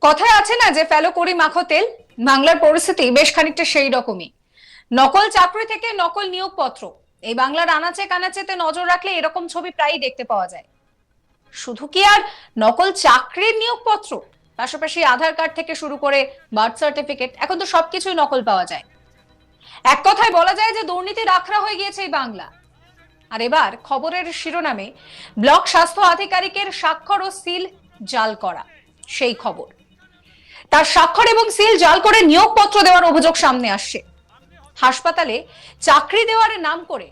কথায় আছে না যে ফেলো করি মাখো তেল। বাংলার পরিস্থিতি বেশ খানিকটা সেই রকমই। নকল চাকরি থেকে নকল নিয়োগপত্র, এই বাংলার আনাচে কানাচেতে নজর রাখলে এরকম ছবি প্রায়ই দেখতে পাওয়া যায়। শুধু কি আর নকল চাকরির নিয়োগপত্র, পাশাপাশি আধার কার্ড থেকে শুরু করে বার্থ সার্টিফিকেট, এখন তো সবকিছুই নকল পাওয়া যায়। এক কথায় বলা যায় যে দুর্নীতির আখড়া হয়ে গিয়েছে এই বাংলা। আর এবার খবরের শিরোনামে ব্লক স্বাস্থ্য আধিকারিকের স্বাক্ষর ও সিল জাল করা সেই খবর। তার স্বাক্ষর এবং সিল জাল করে নিয়োগপত্র দেওয়ার অভিযোগ সামনে আসছে। হাসপাতালে চাকরি দেওয়ার নাম করে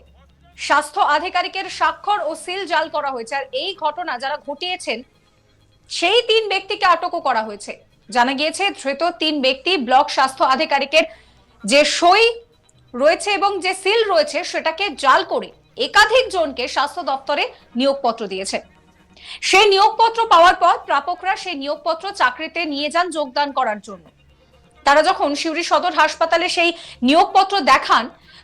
স্বাস্থ্য আধিকারিকের স্বাক্ষর ও সিল জাল করা হয়েছে। আর এই ঘটনা যারা ঘটিয়েছেন সেই 3 ব্যক্তিকে আটকও করা হয়েছে। জানা গিয়েছে ধৃত 3 ব্যক্তি ব্লক স্বাস্থ্য আধিকারিকের যে সই রয়েছে এবং যে সিল রয়েছে সেটাকে জাল করে একাধিক জনকে স্বাস্থ্য দপ্তরে নিয়োগপত্র দিয়েছে। সেই নিয়োগপত্র পাওয়ার পর প্রাপকরা সেই নিয়োগপত্র চাকরিতে নিয়ে যান যোগদান করার জন্য। তারা যখন সিউড়ি সদর হাসপাতালে সেই নিয়োগপত্র দেখান,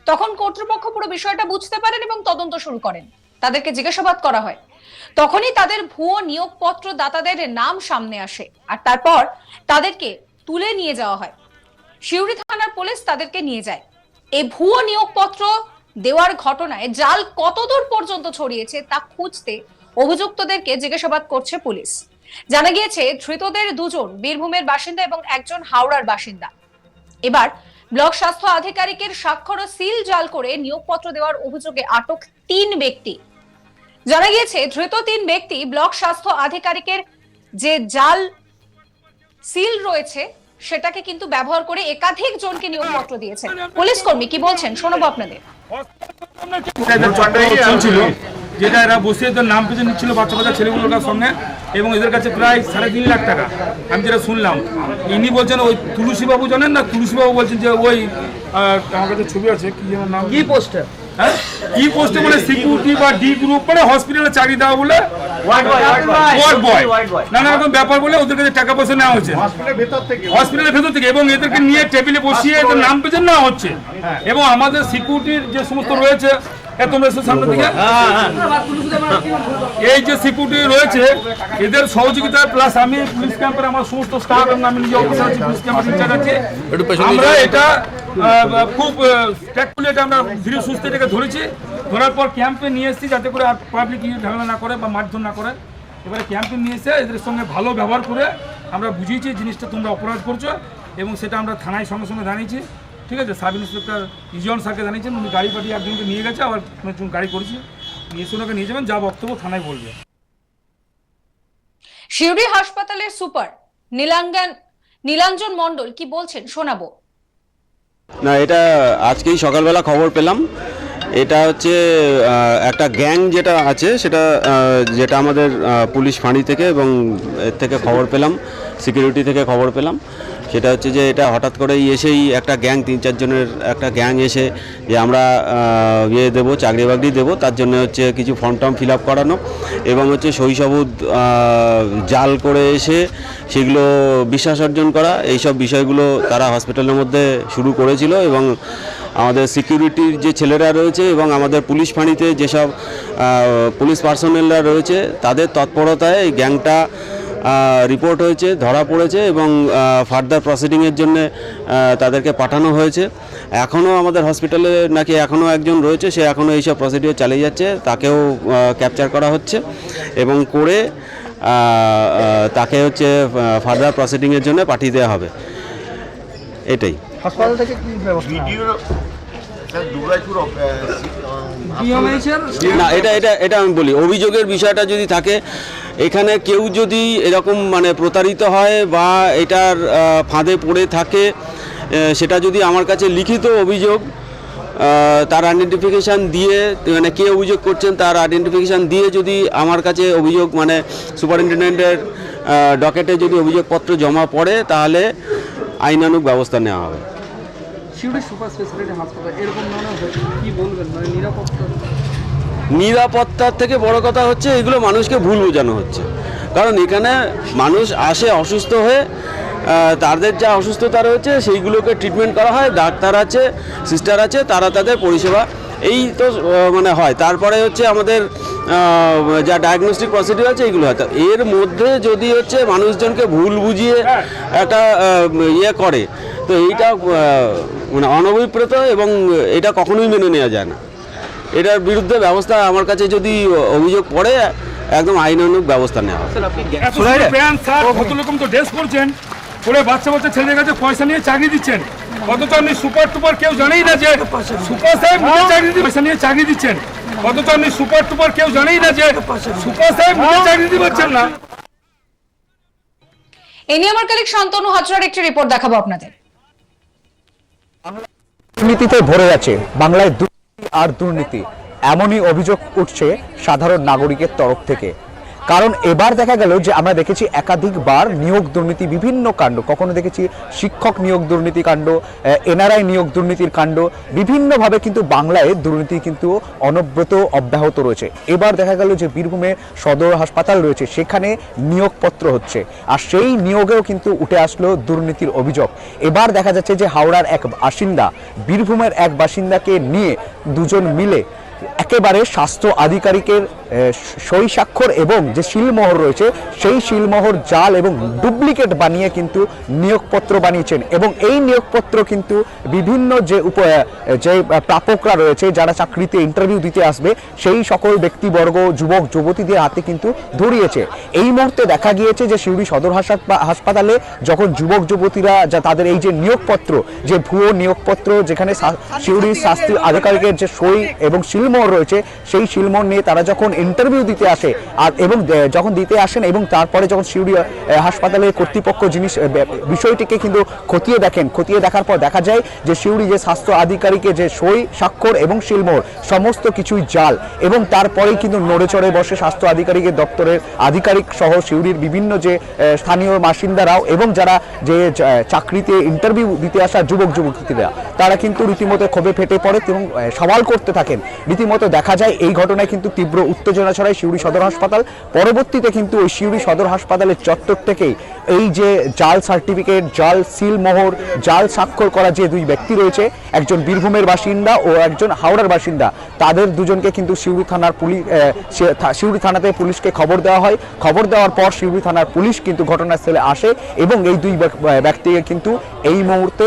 তখন কর্তৃপক্ষ পুরো বিষয়টা বুঝতে পারেন এবং তদন্ত শুরু করেন। তাদেরকে জিজ্ঞাসাবাদ করা হয়, তখনই তাদের ভুয়ো নিয়োগপত্র দাতাদের নাম সামনে আসে। আর তারপর তাদেরকে তুলে নিয়ে যাওয়া হয়। সিউড়ি থানার পুলিশ তাদেরকে নিয়ে যায়। এই ভুয়ো নিয়োগপত্র দেওয়ার ঘটনায় জাল কতদূর পর্যন্ত ছড়িয়েছে তা খুঁজতে অভিযুক্তদেরকে জিজ্ঞাসাবাদ করছে পুলিশ। জানা গিয়েছে ধৃতদের 2 জন বীরভূমের বাসিন্দা এবং 1 জন হাওড়ার বাসিন্দা। এবার ব্লক স্বাস্থ্য আধিকারিকের স্বাক্ষর ও সিল জাল করে নিয়োগপত্র দেওয়ার অভিযোগে আটক 3 ব্যক্তি। জানা গিয়েছে ধৃত 3 ব্যক্তি ব্লক স্বাস্থ্য আধিকারিকের যে জাল সিল রয়েছে সেটাকে কিন্তু ব্যবহার করে একাধিক জনকে নিয়োগপত্র দিয়েছে। পুলিশ কর্মী কি বলছেন শোনাবো আপনাদের। যেটা এরা বসে এদের নাম পেছনে নিচ্ছিল বাচ্চা বাচ্চা ছেলেগুলোর সঙ্গে, এবং এদের কাছে প্রায় 3.5 লাখ টাকা আমি যেটা শুনলাম। ইনি বলছেন ওই তুলসী বাবু, জানেন না তুলসী বাবু, বলছেন যে ওই আমার কাছে ছবি আছে, কি যেন নাম, কি পোস্টার, হ্যাঁ কি পোস্টে বলে সিকিউরিটি বা ডি গ্রুপ মানে হসপিটালে চাকরি দেওয়া বলে ওয়ার্ড বয়, নানা রকম ব্যাপার বলে ওদের কাছে টাকা পয়সা নেওয়া হচ্ছে হসপিটালের ভেতর থেকে, এবং এদেরকে নিয়ে টেবিলে বসিয়ে এদের নাম পেছনে নেওয়া হচ্ছে। এবং আমাদের সিকিউরিটির যে সমস্ত রয়েছে, তোমরা সামনে থেকে এই যে সিকিউরিটি রয়েছে এদের সহযোগিতা প্লাস আমি পুলিশ ক্যাম্পের আমার সমস্ত স্টাফ এবং আমি নিজে অফিসার আছি, পুলিশ ক্যাম্পের ইনচার্জ আছি, আমরা এটা খুব ট্যাক্টফুলি এটা আমরা ধীরে সুস্থ এটাকে ধরেছি। ধরার পর ক্যাম্পে নিয়ে এসেছি যাতে করে আর পাবলিক ঝামেলা না করে বা মারধর না করে। এবারে ক্যাম্পে নিয়ে এসে এদের সঙ্গে ভালো ব্যবহার করে আমরা বুঝিয়েছি জিনিসটা তোমরা অপরাধ করছো, এবং সেটা আমরা থানায় সঙ্গে সঙ্গে জানিয়েছি। ঠিক আছে, সাব ইন্সপেক্টর ইজন স্যারকে জানিয়েছেন, উনি গাড়ি পাঠিয়ে একজনকে নিয়ে গেছে, আবার গাড়ি করেছি, নিয়ে এসে ওনাকে নিয়ে যাবেন, যা বক্তব্য থানায় বলবে। সিউড়ি হাসপাতালের সুপার নীলাঞ্জন মণ্ডল কি বলছেন শোনাবো। না, এটা আজকেই সকালবেলা খবর পেলাম। এটা হচ্ছে একটা গ্যাং যেটা আছে সেটা যেটা আমাদের পুলিশ ফাঁড়ি থেকে এবং এর থেকে খবর পেলাম, সিকিউরিটি থেকে খবর পেলাম। সেটা হচ্ছে যে এটা হঠাৎ করেই এসেই একটা গ্যাং, 3-4 জনের একটা গ্যাং এসে যে আমরা দেবো, চাকরি বাকরি দেবো, তার জন্য হচ্ছে কিছু ফর্ম টর্ম ফিল আপ করানো এবং হচ্ছে সই সাবুত জাল করে এসে সেগুলো বিশ্বাস অর্জন করা, এইসব বিষয়গুলো তারা হসপিটালের মধ্যে শুরু করেছিল। এবং আমাদের সিকিউরিটির যে ছেলেরা রয়েছে এবং আমাদের পুলিশ ফাঁড়িতে যেসব পুলিশ পার্সোনেলরা রয়েছে তাদের তৎপরতায় এই গ্যাংটা রিপোর্ট হয়েছে, ধরা পড়েছে এবং ফার্দার প্রসিডিংয়ের জন্য তাদেরকে পাঠানো হয়েছে। এখনও আমাদের হসপিটালে নাকি এখনও একজন রয়েছে, সে এখনও এইসব প্রসিডিওর চালিয়ে যাচ্ছে, তাকেও ক্যাপচার করা হচ্ছে এবং করে তাকে হচ্ছে ফার্দার প্রসিডিংয়ের জন্য পাঠিয়ে দেওয়া হবে। এটাই হাসপাতাল থেকে কি ব্যবস্থা না, এটা আমি বলি, অভিযোগের বিষয়টা যদি থাকে, এখানে কেউ যদি এরকম মানে প্রতারিত হয় বা এটার ফাঁদে পড়ে থাকে, সেটা যদি আমার কাছে লিখিত অভিযোগ, তার আইডেন্টিফিকেশান দিয়ে, মানে কে অভিযোগ করছেন তার আইডেন্টিফিকেশান দিয়ে যদি আমার কাছে অভিযোগ মানে সুপারিনটেন্ডেন্টের ডকেটে যদি অভিযোগপত্র জমা পড়ে, তাহলে আইনানুগ ব্যবস্থা নেওয়া হবে। সিউড়ি সুপার স্পেশালিটি হাসপাতাল এরকম ধরনের কি বলবেন, মানে নিরাপত্তার থেকে বড় কথা হচ্ছে এগুলো মানুষকে ভুল বোঝানো হচ্ছে। কারণ এখানে মানুষ আসে অসুস্থ হয়ে, তাদের যা অসুস্থতা রয়েছে সেইগুলোকে ট্রিটমেন্ট করা হয়, ডাক্তার আছে, সিস্টার আছে, তারা তাদের পরিষেবা এই তো মানে হয়। তারপরে হচ্ছে আমাদের যা ডায়াগনস্টিক প্রসিডিউর আছে এইগুলো হয়। তা এর মধ্যে যদি হচ্ছে মানুষজনকে ভুল বুঝিয়ে একটা ইয়ে করে, তো এইটা মানে অনভিপ্রেত এবং এটা কখনোই মেনে নেওয়া যায় না। এটার বিরুদ্ধে ব্যবস্থা আমার কাছে যদি অভিযোগ পড়ে একদম আইনানুগ ব্যবস্থা নেওয়া হবে। এত সুন্দর প্যান্ট শার্ট কত রকম তো ড্রেস করছেন, করে বাচ্চা বাচ্চা ছেলেদের কাছে পয়সা নিয়ে চাকরি দিচ্ছেন, অথচ আপনি সুপার টুপার কেউ জানেই না যে সুপার সাহেব নিজে চাকরি দিয়ে পয়সা নিয়ে চাকরি দিচ্ছেন, অথচ আপনি সুপার টুপার কেউ জানেই না যে সুপার সাহেব নিজে চাকরি দিয়ে পাচ্ছেন না। এ নিয়ে আমার কালিক শান্তনু হাজরার একটি রিপোর্ট দেখাবো আপনাদের। দুর্নীতিতে ভরে আছে বাংলায়, দুর্নীতি আর দুর্নীতি, এমনই অভিযোগ উঠছে সাধারণ নাগরিকের তরফ থেকে। কারণ এবার দেখা গেল যে আমরা দেখেছি একাধিকবার নিয়োগ দুর্নীতি, বিভিন্ন কাণ্ড, কখনো দেখেছি শিক্ষক নিয়োগ দুর্নীতি কাণ্ড, এনআরআই নিয়োগ দুর্নীতির কাণ্ড, বিভিন্নভাবে কিন্তু বাংলায় দুর্নীতি কিন্তু অনবরত অব্যাহত রয়েছে। এবার দেখা গেল যে বীরভূমে সদর হাসপাতাল রয়েছে, সেখানে নিয়োগপত্র হচ্ছে, আর সেই নিয়োগেও কিন্তু উঠে আসলো দুর্নীতির অভিযোগ। এবার দেখা যাচ্ছে যে হাওড়ার এক বাসিন্দা বীরভূমের এক বাসিন্দাকে নিয়ে দুজন মিলে একেবারে স্বাস্থ্য আধিকারিকের সই স্বাক্ষর এবং যে শিলমোহর রয়েছে সেই শিলমোহর জাল এবং ডুপ্লিকেট বানিয়ে কিন্তু নিয়োগপত্র বানিয়েছেন। এবং এই নিয়োগপত্র কিন্তু বিভিন্ন যে প্রাপকরা রয়েছে, যারা চাকরিতে ইন্টারভিউ দিতে আসবে, সেই সকল ব্যক্তিবর্গ, যুবক যুবতীদের হাতে কিন্তু ধরিয়েছে। এই মুহূর্তে দেখা গিয়েছে যে সিউড়ি সদর হাসপাতালে যখন যুবক যুবতীরা যা তাদের এই যে নিয়োগপত্র, যে ভুয়ো নিয়োগপত্র, যেখানে সিউড়ির স্বাস্থ্য আধিকারিকের যে সই এবং শিলমোহর রয়েছে, সেই শিলমোহর নিয়ে তারা যখন ইন্টারভিউ দিতে আসে আর এবং যখন দিতে আসেন এবং তারপরে যখন সিউড়ি হাসপাতালের কর্তৃপক্ষ বিষয়টিকে কিন্তু খতিয়ে দেখেন, খতিয়ে দেখার পর দেখা যায় যে সিউড়ি যে স্বাস্থ্য আধিকারিকের যে সই স্বাক্ষর এবং শিলমোহর সমস্ত কিছুই জাল। এবং তারপরেই কিন্তু নড়ে চড়ে বসে স্বাস্থ্য আধিকারিকের দপ্তরের আধিকারিক সহ সিউড়ির বিভিন্ন যে স্থানীয় বাসিন্দারাও এবং যারা যে চাকরিতে ইন্টারভিউ দিতে আসা যুবক যুবতীরা, তারা কিন্তু রীতিমতো ক্ষোভে ফেটে পড়ে এবং সওয়াল করতে থাকেন। রীতিমতো দেখা যায় এই ঘটনায় কিন্তু তীব্র উত্তেজনা ছড়ায় সিউড়ি সদর হাসপাতাল। পরবর্তীতে কিন্তু ওই সিউড়ি সদর হাসপাতালের চত্বর থেকেই এই যে জাল সার্টিফিকেট, জাল সিলমোহর, জাল স্বাক্ষর করা যে দুই ব্যক্তি রয়েছে, একজন বীরভূমের বাসিন্দা ও একজন হাওড়ার বাসিন্দা, তাদের দুজনকে কিন্তু সিউড়ি থানাতে পুলিশকে খবর দেওয়া হয়। খবর দেওয়ার পর সিউড়ি থানার পুলিশ কিন্তু ঘটনাস্থলে আসে এবং এই দুই ব্যক্তিকে কিন্তু এই মুহূর্তে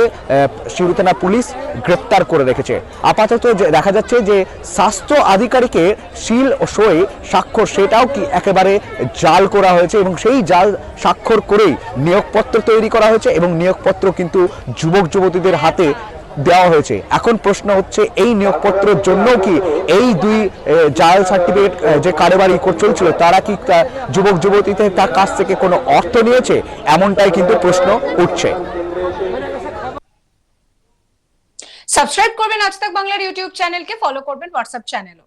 সিউড়ি থানা পুলিশ গ্রেপ্তার করে রেখেছে। আপাতত দেখা যাচ্ছে যে স্বাস্থ্য আধিকারিকের শিল ও সই স্বাক্ষর সেটাও কি একেবারে জাল করা হয়েছে এবং সেই জাল স্বাক্ষর করেই নিয়োগপত্র তৈরি করা হয়েছে এবং নিয়োগপত্র কিন্তু যুবক যুবতীদের হাতে দেওয়া হয়েছে। এখন প্রশ্ন হচ্ছে এই নিয়োগপত্রের জন্য কি এই দুই জাল সার্টিফিকেট যে কারবারি চলছিল, তারা কি যুবক যুবতীদের তার কাছ থেকে কোনো অর্থ নিয়েছে, এমনটাই কিন্তু প্রশ্ন উঠছে। সাবস্ক্রাইব করবেন আজ তাক বাংলার ইউটিউব চ্যানেলকে, ফলো করবেন হোয়াটসঅ্যাপ চ্যানেলও।